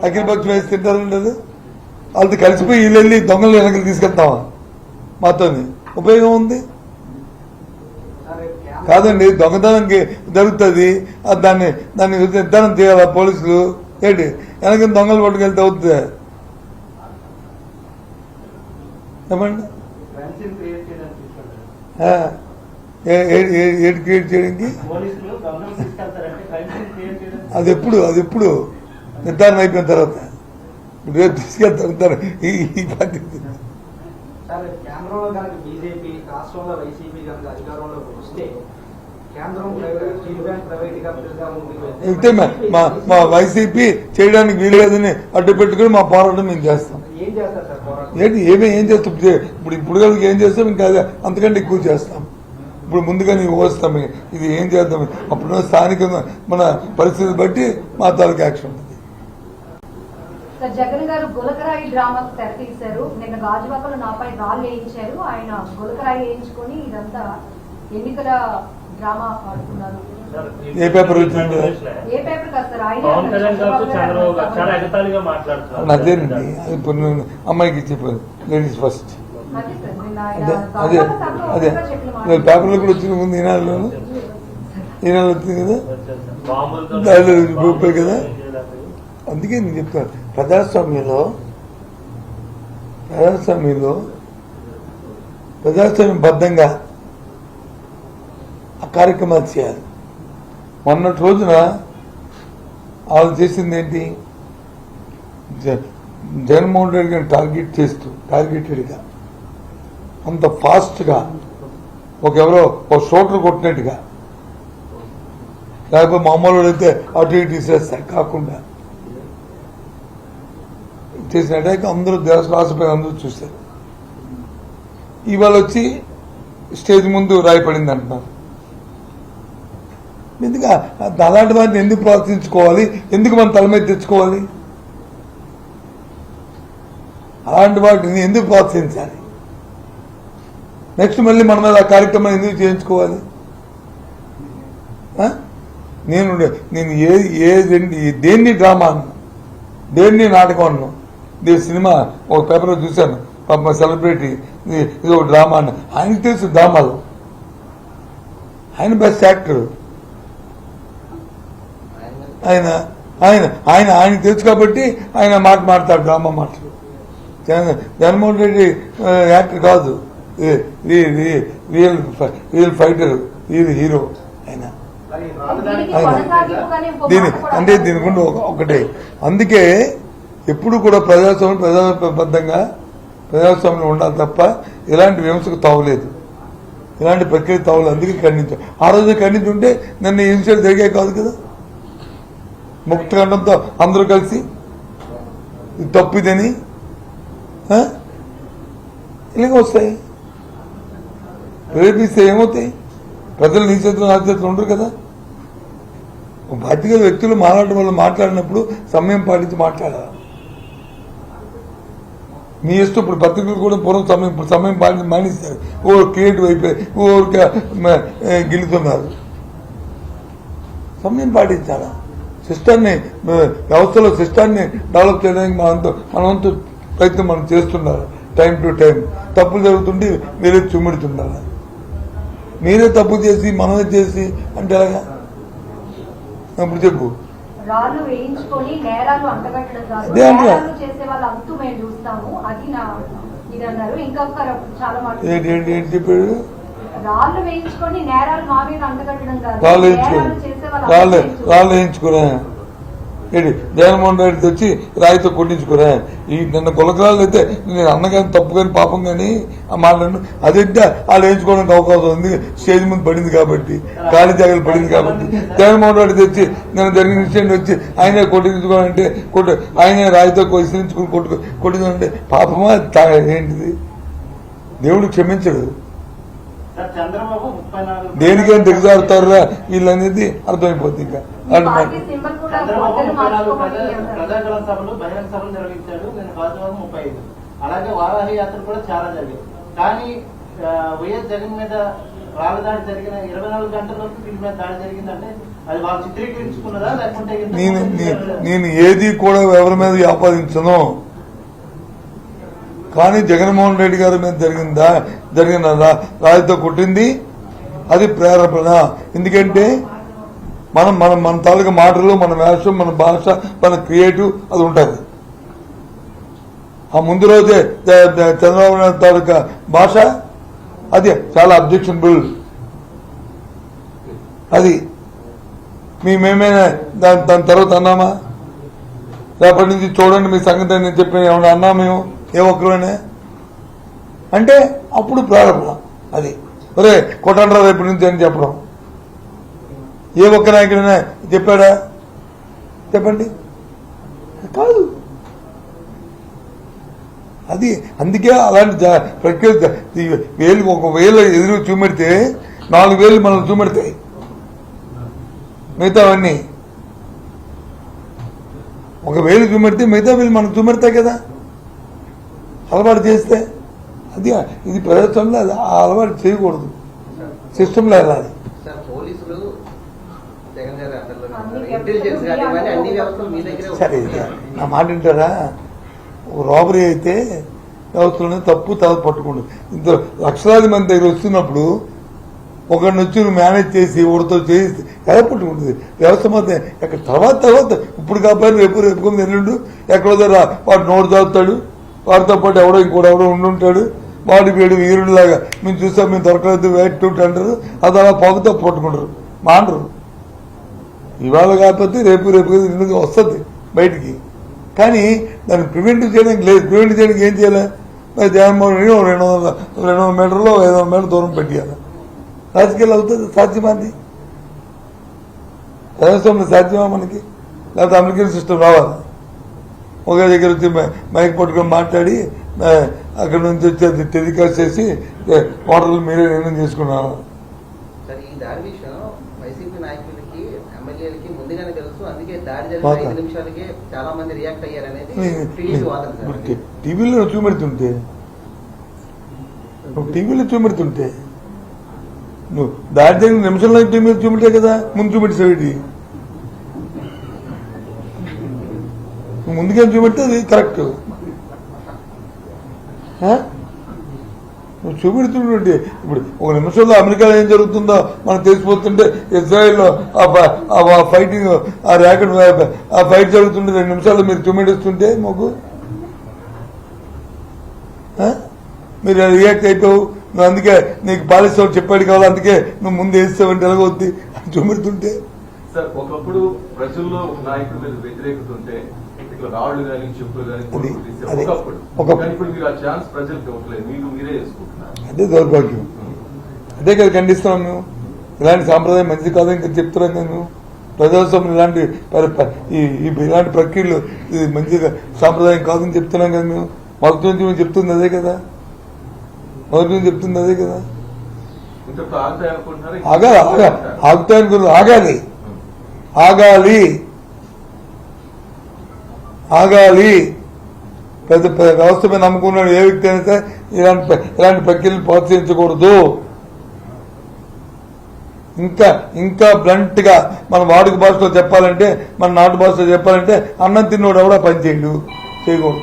అఖిలపక్షం వేసి తింటారు వాళ్ళతో కలిసిపోయి వీళ్ళు వెళ్ళి దొంగలు వెనకలు తీసుకెళ్తామా మాతోని ఉపయోగం ఉంది కాదండి. దొంగతనం జరుగుతుంది, దాన్ని నిర్ధారణ చేయాలా పోలీసులు. ఏంటి వెనక దొంగలు పట్టుకెళ్తే అవుతుంది చెప్పండి. ఏడు క్రియేట్ చేయడానికి అది ఎప్పుడు నిర్ధారణ అయిపోయిన తర్వాత ఇప్పుడు రేపు తీసుకెళ్తారు ఈ పద్ధతి. అయితే మా వైసీపీ చేయడానికి వీలేదని అడ్డు పెట్టుకుని మా పోరాటం మేము చేస్తాం. ఏంటి ఏం చేస్తాం ఇప్పుడు ఏం చేస్తాం, ఇంకా అంతకంటే ఎక్కువ చేస్తాం. ఇప్పుడు ముందుగా నీవు వస్తాం, ఇది ఏం చేద్దాం. అప్పుడు స్థానికంగా మన పరిస్థితి బట్టి మా తాలూకు యాక్షన్ ఉంటుంది. జగన్ గారు గులకరాయి డ్రామాకు తెరతీశారు. నిన్న గాజువాకలో నాపై రాళ్ళు వేయించారు. ఆయన గులకరాయి వేయించుకొని ఇదంతా ఎన్నికల డ్రామా ఆడుతున్నారు. ఏ పేపర్ వచ్చింది? ఏ పేపర్ కాదు సార్, అదేనండి. ఇప్పుడు నేను అమ్మాయికి చెప్పాను లేడీస్ ఫస్ట్. అదే పేపర్లో కూడా వచ్చింది ముందు ఈనాడులో వచ్చింది కదా, దానిలో చూపారు కదా. అందుకే నేను చెప్తాను ప్రజాస్వామ్యంలో ప్రజాస్వామ్యబద్ధంగా ఆ కార్యక్రమాలు చేయాలి. మొన్నటి రోజున వాళ్ళు చేసింది ఏంటి, జగన్మోహన్ రెడ్డి గారిని టార్గెటెడ్గా అంత ఫాస్ట్గా ఎవరో ఒక షోటర్ కొట్టినట్టుగా, లేకపోతే మామూలు అయితే అటు ఇటు తీసేస్తారు కాకుండా చేసిన అటాక్ అందరూ రాష్ట్రపతి అందరూ చూశారు. ఇవాళ వచ్చి స్టేజ్ ముందు రాయపడింది అంటున్నారు. ఎందుకు అలాంటి వాటిని ఎందుకు ప్రోత్సహించుకోవాలి, ఎందుకు మనం తల మీద తెచ్చుకోవాలి, అలాంటి వాటిని ఎందుకు ప్రోత్సహించాలి, నెక్స్ట్ మళ్ళీ మన మీద ఆ కార్యక్రమం ఎందుకు చేయించుకోవాలి. నేను దేన్ని డ్రామా అన్నా, దేన్ని నాటకం అన్నా. దీని సినిమా ఒక పేపర్లో చూశాను, పాప సెలబ్రిటీ ఇది ఒక డ్రామా అన్న. ఆయనకు తెలుసు డ్రామాలు, ఆయన బెస్ట్ యాక్టర్. ఆయన తెలుసు కాబట్టి ఆయన మాట్లాడతాడు డ్రామా మాటలు. జగన్మోహన్ రెడ్డి యాక్టర్ కాదు, రియల్ ఫైటర్, రియల్ హీరో ఆయన. దీని గుండా ఒకటే. అందుకే ఎప్పుడు కూడా ప్రజాస్వామ్యబద్ధంగా ప్రజాస్వామ్యంలో ఉండాలి తప్ప ఇలాంటి విమర్శకు తావులేదు, ఇలాంటి ప్రక్రియ తావులేదు. అందుకే ఖండించాం. ఆ రోజు ఖండించుంటే నన్ను ఈ విషయాలు జరిగాయి కాదు కదా. ముక్తఖండంతో అందరూ కలిసి ఇది తప్పిదని ఇలాగ వస్తాయి. ప్రేరేపిస్తే ఏమవుతాయి? ప్రజలు నీ చేతులు నా చేతులు ఉండరు కదా. బాధ్యత వ్యక్తులు మాట్లాడినప్పుడు సమయం పాటించి మాట్లాడాలి. మీ ఇష్టం. ఇప్పుడు పత్రికలు కూడా పూర్వం సమయం పాటించి మానేస్తారు. క్రియేటివ్ అయిపోయి ఊరికే గిలుతున్నారు. సమయం పాటించాలా. సిస్టాన్ని వ్యవస్థలో సిస్టాన్ని డెవలప్ చేయడానికి మనంతా ప్రయత్నం మనం చేస్తున్నారు. టైం టు టైం తప్పులు జరుగుతుంటే మీరే చుమ్మిడుతున్నారు. మీరే తప్పు చేసి మనమే చేసి అంటే ఎలాగా? ఇప్పుడు చెప్పు. రాళ్ళు వేయించుకొని నేరాలు అంటగట్టడం కాదు, నేరాలు చేసే వాళ్ళ అంతు మేము చూస్తాము. అది నా ఇది అన్నారు. ఇంకొక చాలా మాట ఏంటి చెప్పాడు? రాళ్ళు వేయించుకొని నేరాలు మా మీద అంటగట్టడం కాదు, రాళ్ళు వేయించుకురా ఏంటి? జగన్మోహన్ రెడ్డి వచ్చి రాయితో కొట్టించుకురా. ఈ నిన్న గులకరాలు అయితే నేను అన్నగాని తప్పు కానీ పాపం కానీ ఆ మాట్లాడు అదంటే వాళ్ళు వేయించుకోవడానికి అవకాశం ఉంది. స్టేజ్ ముందు పడింది కాబట్టి, ఖాళీ జాగాలు పడింది కాబట్టి. జగన్మోహన్ రెడ్డి తెచ్చి నేను జరిగిన విషయాన్ని వచ్చి ఆయనే కొట్టించుకోవాలంటే ఆయనే రాయితో విసిరించుకుని కొట్టించుకోవాలంటే పాపమా ఏంటిది? దేవుడు క్షమించడు. దేనికేం దిగజారుతారా వీళ్ళనేది అర్థమైపోతుంది. ఇంకా ప్రజాగళ సభలు, బహిరంగ సభలు నిర్వహించాడు. నేను గాజువాక 35. అలాగే వారాహి యాత్ర కూడా చాలా జరిగింది. కానీ వైఎస్ జగన్ మీద రాళ్ళ దాడి జరిగిన 24 గంటలకు వీళ్ళ మీద దాడి జరిగిందంటే అది వాళ్ళు చిత్రీకరించుకున్నదా లేకుంటే నేను ఏది కూడా ఎవరి మీద ఆపాదించను. కానీ జగన్మోహన్ రెడ్డి గారి మీద జరిగిన రాయితో కొట్టింది అది ప్రేరేపణ. ఎందుకంటే మన తాలూకా మాటలు, మన వేషం, మన భాష, మన క్రియేటివ్ అది ఉంటుంది. ఆ ముందు రోజే చంద్రబాబు నాయుడు తాలూకా భాష అది చాలా అబ్జెక్షనబుల్. అది మేమేమైనా దాని తర్వాత అన్నామా? రేపటి నుంచి చూడండి మీ సంగతి అని చెప్పి ఏమన్నా అన్నా మేము ఏ ఒక్కరైనా అంటే అప్పుడు ప్రారంభం. అది ఒరే కొట్టండ్రా రేపటి నుంచి అని చెప్పడం ఏ ఒక్క నాయకుడైనా చెప్పాడా? చెప్పండి. కాదు. అది అందుకే అలాంటి ప్రకృతి వేలు ఒక వేలు ఎదురు చూపెడితే 4 వేలు మనం చూపెడతాయి. మిగతావన్నీ ఒక వేలు చూపెడితే మిగతా వేలు మనం చూపెడతాయి కదా అలవాటు చేస్తే. అది ఇది ప్రజాస్వామ్యంలో అది ఆ అలవాటు చేయకూడదు. సిస్టంలో వెళ్ళాలి. సరే నా మాట వింటారా? రాబరీ అయితే వ్యవస్థలోనే తప్పు పట్టుకోండి. ఇంత లక్షలాది మంది దగ్గర వస్తున్నప్పుడు ఒకరిని వచ్చి నువ్వు మేనేజ్ చేసి ఒకరితో చేసి ఎలా పట్టుకుంటుంది వ్యవస్థ మొత్తం. ఎక్కడ తర్వాత ఇప్పుడు కాబట్టి రేపు ఎల్లుండు ఎక్కడో దగ్గర వాడు నోటు చదువుతాడు. వాడితో పాటు ఇంకోడెవడో ఉండుంటాడు. వాడి వీడు వీరుడిలాగా మేము చూసాం, మేము దొరకలేదు, వెయిట్ అంటారు. అది అలా పొగతో పట్టుకుంటారు, మాండరు. ఇవాళ కాకపోతే రేపు వస్తుంది బయటికి. కానీ దాన్ని ప్రివెంటివ్ చేయడానికి లేదు. ప్రివెంటివ్ చేయడానికి ఏం చేయాలి? జగన్మోహన్ రెడ్డి 200 మీటర్లో 500 మీటర్ల దూరం పెట్టేయాలి. రాజకీయాలు అవుతుంది సాధ్యమాది? ప్రజాస్వామ్యం సాధ్యమా మనకి? లేకపోతే అమెరికన్ సిస్టమ్ రావాలి. ఒకే దగ్గర వచ్చి మైక్ పట్టుకొని మాట్లాడి అక్కడ నుంచి వచ్చి టెలికాస్ట్ చేసి ఓటర్లు మీరే నిర్ణయం చేసుకున్నారు. టీవీలో చూపెడుతుంటే నువ్వు దాడి జరిగిన నిమిషంలో టీవీ చూపెట్టే కదా ముందు చూపెట్టేసేవి. ముందుకేం చూపెడితే అది కరెక్ట్. నువ్వు చూపెడుతుంటే ఇప్పుడు ఒక నిమిషంలో అమెరికాలో ఏం జరుగుతుందో మనకు తెలిసిపోతుంటే ఇజ్రాయెల్లో ఆ ఫైటింగ్ ఆ ర్యాకెట్ ఆ ఫైట్ జరుగుతుంటే 2 నిమిషాల్లో మీరు చూపెడుస్తుంటే మాకు మీరు రియాక్ట్ అయిపోవు. నువ్వు అందుకే నీకు పాలిస్తావు చెప్పాడు కావాలి, అందుకే నువ్వు ముందు వేస్తావంటే ఎలాగొద్ది అని చూపెడుతుంటే. సార్ ఒకప్పుడు ప్రజల్లో నాయకుడి మీద వ్యతిరేకత ఉంటే రాళ్ళు కానీ చెప్పులు కానీ ఇప్పుడు మీరు ఆ ఛాన్స్ ప్రజలకు ఇవ్వట్లేదు, మీరే చేసుకుంటున్నారు. అదే దౌర్భాగ్యం. అదే కదా ఖండిస్తున్నాం మేము. ఇలాంటి సాంప్రదాయం మంచిది కాదని ఇంకా చెప్తున్నాం కదా మేము. ప్రజాస్వామ్యం ఇలాంటి ప్రక్రియలు ఇది మంచిగా సాంప్రదాయం కాదని చెప్తున్నాం కదా మేము. మొదటి నుంచి మేము చెప్తుంది అదే కదా. ఆగాలి. పెద్ద వ్యవస్థ మీద నమ్ముకున్నాడు ఏ వ్యక్తి అయితే ఇలాంటి ప్రక్రియలు ప్రోత్సహించకూడదు. ఇంకా బ్లంట్ గా మన వాడుక భాషలో చెప్పాలంటే, మన నాటు భాషలో చెప్పాలంటే అన్నం తిన్నోడు ఎవడా పని చేయకూడదు.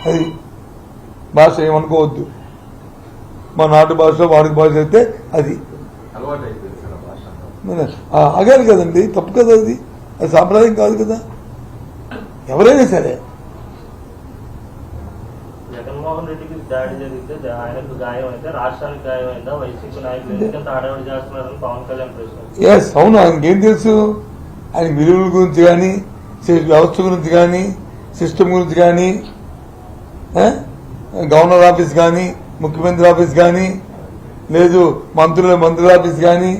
అది భాష ఏమనుకోవద్దు. మా నాటు భాషలో వాడుక భాష అయితే అది ఆగాలి కదండి. తప్పు కదా అది సాంప్రదాయం కాదు కదా. ఎవరైనా సరే జగన్మోహన్ రెడ్డికి దాడి జరిగితే ఆయనకు గాయం అయితే రాష్ట్రానికి గాయం అయిందా? వైసీపీ నాయకులు ఎందుకంత ఆడవాడి చేస్తున్నారని పవన్ కళ్యాణ్ ప్రశ్న. ఎస్ అవును. ఆయనకి ఏం తెలుసు? ఆయన విలువల గురించి కానీ, వ్యవస్థ గురించి కానీ, సిస్టమ్ గురించి కానీ, గవర్నర్ ఆఫీస్ కానీ, ముఖ్యమంత్రి ఆఫీస్ కానీ, లేదు మంత్రుల ఆఫీస్ కానీ,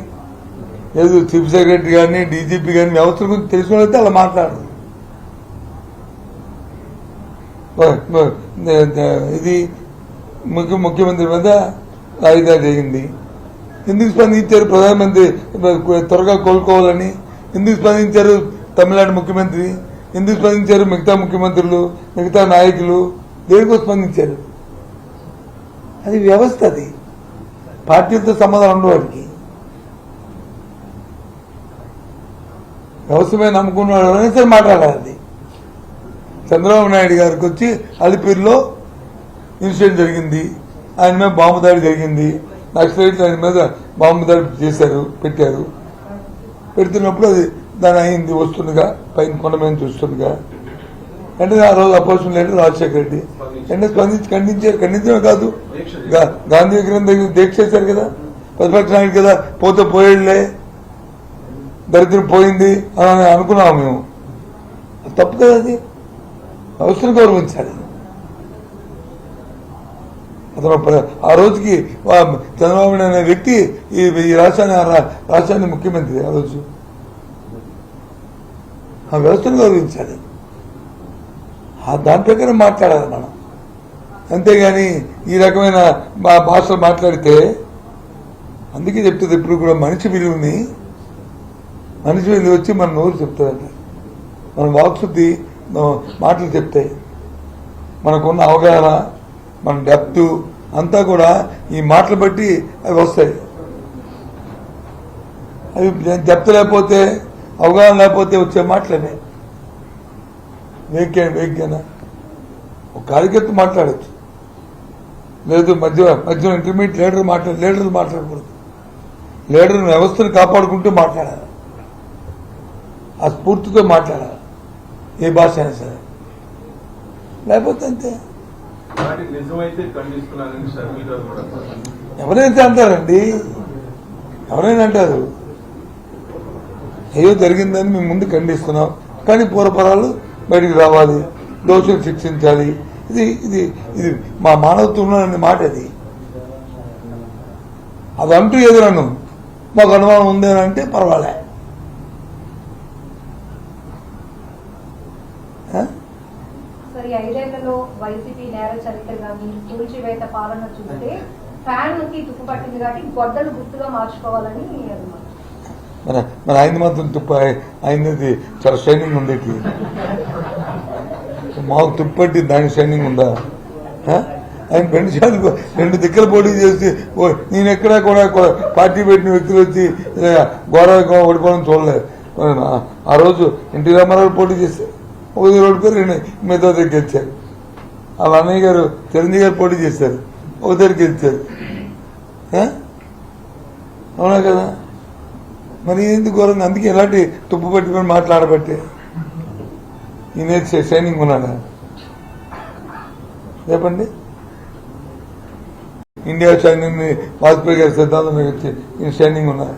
లేదు చీఫ్ సెక్రటరీ కానీ, డీజీపీ కానీ, వ్యవస్థల గురించి తెలుసుకున్నైతే అలా మాట్లాడరు. ఇది ముఖ్యమంత్రి మీద రాయిదా జరిగింది. ఎందుకు స్పందించారు ప్రధానమంత్రి త్వరగా కోలుకోవాలని? ఎందుకు స్పందించారు తమిళనాడు ముఖ్యమంత్రి? ఎందుకు స్పందించారు మిగతా ముఖ్యమంత్రులు, మిగతా నాయకులు? దేనికో స్పందించారు. అది వ్యవస్థ. అది పార్టీలతో సంబంధాలు ఉండవు వాడికి. వ్యవసాయమే నమ్ముకున్నాడు అని సరే మాట్లాడాలి. చంద్రబాబు నాయుడు గారికి వచ్చి అలిపిరిలో ఇన్సిడెంట్ జరిగింది, ఆయన మీద బాంబు దాడి జరిగింది, నక్సలైట్లు ఆయన మీద బాంబు దాడి పెట్టారు. పెడుతున్నప్పుడు అది దాని అయింది వస్తుండగా, పైన కొండ మీద చూస్తుండగా అంటే ఆ రోజు అపోజిషన్ లీడర్ రాజశేఖర రెడ్డి అంటే ఖండించడమే కాదు, గాంధీ విగ్రహం దగ్గర దీక్ష చేశారు కదా, ప్రతిపక్ష నాయుడు కదా, పోతే పోయేళ్లే దరిద్రం పోయింది అని అనుకున్నాము మేము. అది తప్పు కదా, అది వ్యవస్థను గౌరవించాలి. అతను ఆ రోజుకి చంద్రబాబు నాయుడు అనే వ్యక్తి ఈ రాష్ట్రాన్ని ముఖ్యమంత్రి. ఆ రోజు ఆ వ్యవస్థను గౌరవించాలి, దాని ప్రకారం మాట్లాడాలి మనం. అంతేగాని ఈ రకమైన భాషలు మాట్లాడితే, అందుకే చెప్తుంది ఇప్పుడు కూడా మనిషి విలువ వచ్చి మన నోరు చెప్తారంట, మన వాక్శుద్ధి మాటలు చెప్తాయి. మనకున్న అవగాహన, మన డెప్త్ అంతా కూడా ఈ మాటలు బట్టి అవి వస్తాయి. అవి డెప్త్ లేకపోతే, అవగాహన లేకపోతే వచ్చే మాటలనే. వేగ్గానా ఒక కార్యకర్త మాట్లాడచ్చు, లేదు మధ్యలో ఇంటర్మీడియట్ లీడర్లు మాట్లాడకూడదు. లీడర్ వ్యవస్థను కాపాడుకుంటూ మాట్లాడాలి, ఆ స్ఫూర్తితో మాట్లాడాలి, ఏ భాష అయినా సరే. లేకపోతే అంతే. నిజమైతే ఖండిస్తున్నానని షర్మిల గారు కూడా ఎవరైతే అంటారండి, ఎవరైనా అంటారు. ఏదో జరిగిందని మేము ముందు ఖండిస్తున్నాం, కానీ పూర్వపరాలు బయటికి రావాలి, దోషులు శిక్షించాలి. ఇది మా మానవత్వంలో అనే మాట. అది అంటూ ఏదో నన్ను మాకు అనుమానం ఉంది అని అంటే పర్వాలే. సరే, 5 ఏళ్లలో వైసీపీ నేర చరిత్ర కానీ కూల్చివేత పాలన చూస్తే ఫ్యాన్ కి తుప్పు పట్టింది కాబట్టి గొడ్డలు గుర్తుగా మార్చుకోవాలని మరి ఆయన మాత్రం తుప్పు, ఆయనది చాలా షైనింగ్ ఉండేది. మాకు తుప్పట్టి దాని షైనింగ్ ఉందా? ఆయన 2 దిక్కులు పోటీ చేసి నేను ఎక్కడా కూడా పార్టీ పెట్టిన వ్యక్తులు వచ్చి గోడ ఓడిపోవడం చూడలేదు. ఆ రోజు ఎన్టీ రామారావు పోటీ చేశారు, ఒకది ఓడిపోయి 2 మిగతా దగ్గర గెలిచారు. వాళ్ళ అన్నయ్య గారు చిరంజీవి గారు పోటీ చేశారు, ఒక దగ్గర గెలిచారు. అవునా కదా? మరి ఎందుకు ఘోరంగా? అందుకే ఎలాంటి తుప్పు పెట్టుకొని మాట్లాడబట్టే ఈయన షైనింగ్ ఉన్నాడా? చెప్పండి. ఇండియా షైనింగ్ వాజ్పేయి గారి సిద్ధాంతం ఈయన షైనింగ్ ఉన్నారు.